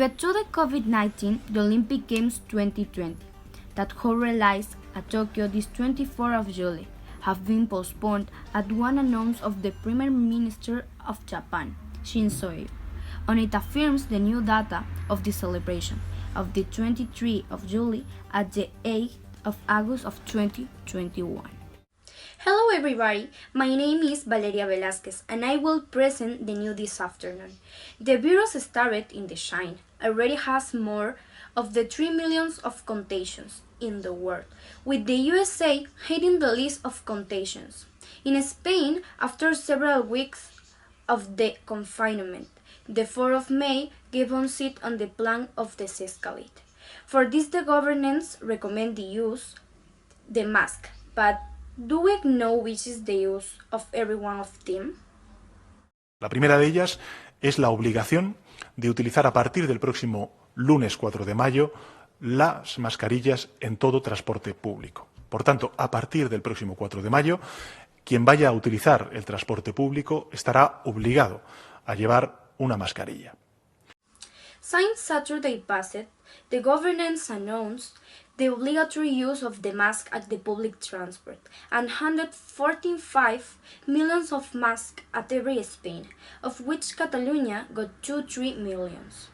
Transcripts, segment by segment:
Due to the COVID-19, the Olympic Games 2020, that were realized at Tokyo this 24th of July, have been postponed at one announcement of the Prime Minister of Japan, Shinzo Abe. On it affirms the new data of the celebration of the 23rd of July at the 8th of August of 2021. Hello everybody, my name is Valeria Velázquez and I will present the news this afternoon. The virus started in the China, already has more of the 3 million of contagions in the world, with the USA heading the list of contagions. In Spain, after several weeks of the confinement, the 4th of May gave on seat on the plan of desescalate. For this, the governments recommend the use the mask, but do we know which is the use of every one of them? La primera de ellas es la obligación de utilizar a partir del próximo lunes 4 de mayo las mascarillas en todo transporte público. Por tanto, a partir del próximo 4 de mayo, quien vaya a utilizar el transporte público estará obligado a llevar una mascarilla. Since Saturday passed, the governance announced the obligatory use of the mask at the public transport and handed 14.5 million of masks at every Spain, of which Catalonia got 2-3 millions.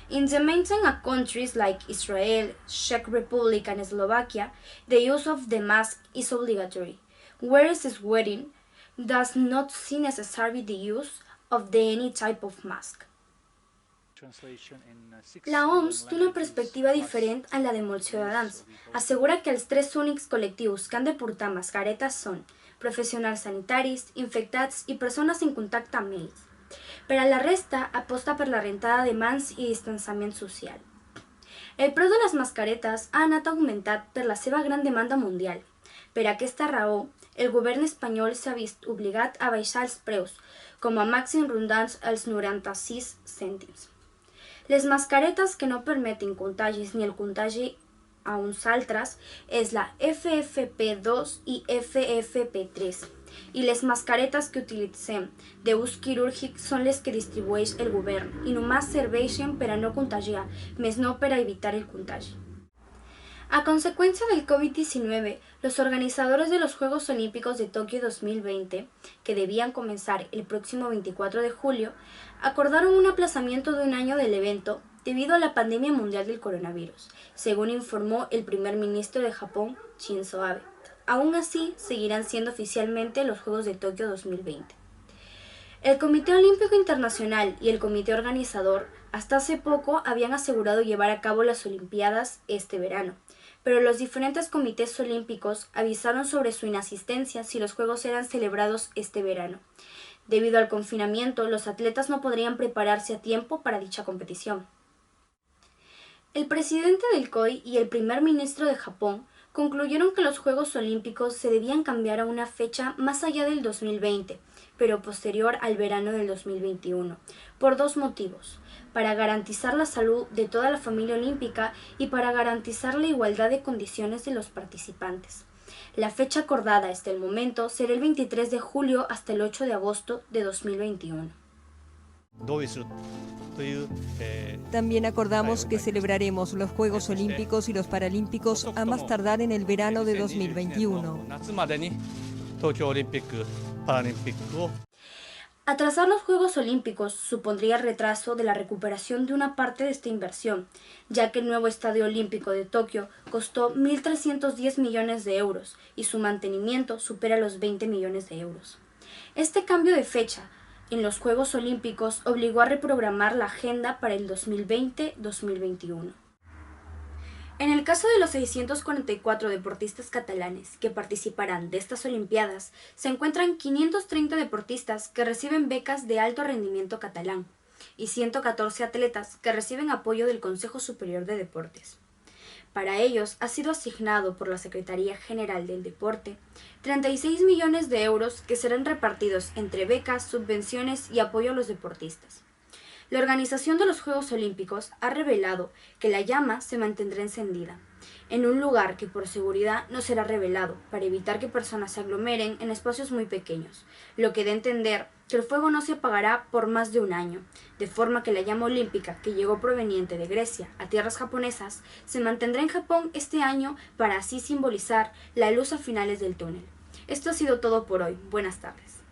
In the maintained countries like Israel, Czech Republic and Slovakia, the use of the mask is obligatory, whereas Sweden does not see necessary the use of any type of mask. La OMS té una perspectiva diferent a la de molts ciutadans. Assegura que els tres únics col·lectius que han de portar mascaretes són professionals sanitaris, infectats i persones en contacte amb ells. Per a la resta, aposta per la rentada de mans i distanciament social. El preu de les mascaretes ha anat augmentat per la seva gran demanda mundial. Per aquesta raó, el govern espanyol s'ha vist obligat a baixar els preus, com a màxim rondant els 96 cèntims. Les mascaretes que no permeten contagis ni el contagi a uns altres és la FFP2 i FFP3 i les mascaretes que utilitzem d'ús quirúrgic són les que distribueix el govern i només serveixen per a no contagiar, més no per a evitar el contagi. A consecuencia del COVID-19, los organizadores de los Juegos Olímpicos de Tokio 2020, que debían comenzar el próximo 24 de julio, acordaron un aplazamiento de un año del evento debido a la pandemia mundial del coronavirus, según informó el primer ministro de Japón, Shinzo Abe. Aún así, seguirán siendo oficialmente los Juegos de Tokio 2020. El Comité Olímpico Internacional y el comité organizador hasta hace poco habían asegurado llevar a cabo las Olimpiadas este verano, pero los diferentes comités olímpicos avisaron sobre su inasistencia si los Juegos eran celebrados este verano. Debido al confinamiento, los atletas no podrían prepararse a tiempo para dicha competición. El presidente del COI y el primer ministro de Japón concluyeron que los Juegos Olímpicos se debían cambiar a una fecha más allá del 2020, pero posterior al verano del 2021, por dos motivos: para garantizar la salud de toda la familia olímpica y para garantizar la igualdad de condiciones de los participantes. La fecha acordada hasta el momento será el 23 de julio hasta el 8 de agosto de 2021. También acordamos que celebraremos los Juegos Olímpicos y los Paralímpicos a más tardar en el verano de 2021. Atrasar los Juegos Olímpicos supondría el retraso de la recuperación de una parte de esta inversión, ya que el nuevo Estadio Olímpico de Tokio costó 1.310 millones de euros y su mantenimiento supera los 20 millones de euros. Este cambio de fecha en los Juegos Olímpicos obligó a reprogramar la agenda para el 2020-2021. En el caso de los 644 deportistas catalanes que participarán de estas Olimpiadas, se encuentran 530 deportistas que reciben becas de alto rendimiento catalán y 114 atletas que reciben apoyo del Consejo Superior de Deportes. Para ellos ha sido asignado por la Secretaría General del Deporte 36 millones de euros que serán repartidos entre becas, subvenciones y apoyo a los deportistas. La organización de los Juegos Olímpicos ha revelado que la llama se mantendrá encendida, en un lugar que por seguridad no será revelado, para evitar que personas se aglomeren en espacios muy pequeños, lo que da a entender que el fuego no se apagará por más de un año, de forma que la llama olímpica, que llegó proveniente de Grecia a tierras japonesas, se mantendrá en Japón este año para así simbolizar la luz a finales del túnel. Esto ha sido todo por hoy. Buenas tardes.